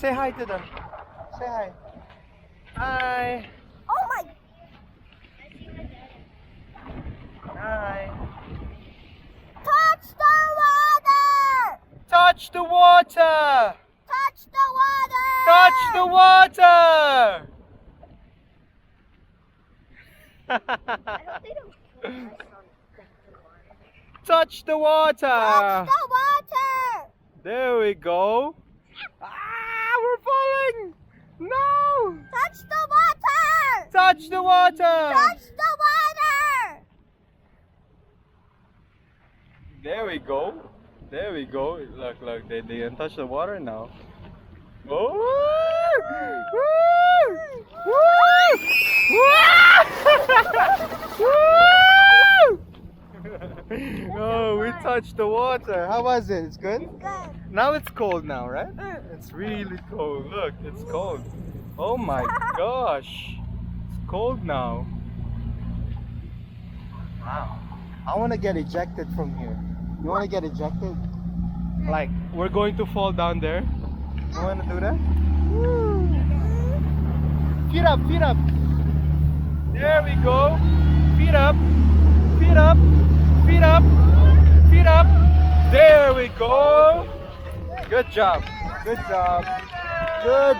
Say hi to them. Say hi. Hi. Oh my! Hi. Touch the water! Touch the water. Touch the water! Touch the water. Touch the water. Touch the water! There we go. Ah, we're falling. No. Touch the water! Touch the water. Touch the water! There we go. There we go. Look, look. They didn't touch the water now. Oh! Woo! Woo! Woo! Oh, we touched the water. How was it? It's good? Good. Now it's cold now, right? It's really cold. Look, it's cold. Oh my gosh. It's cold now. Wow. I want to get ejected from here. You want to get ejected? Like, we're going to fall down there. You want to do that? Woo. Feet up, feet up. There we go. Feet up, feet up, feet up, feet up. There we go. Good job. Good job. Good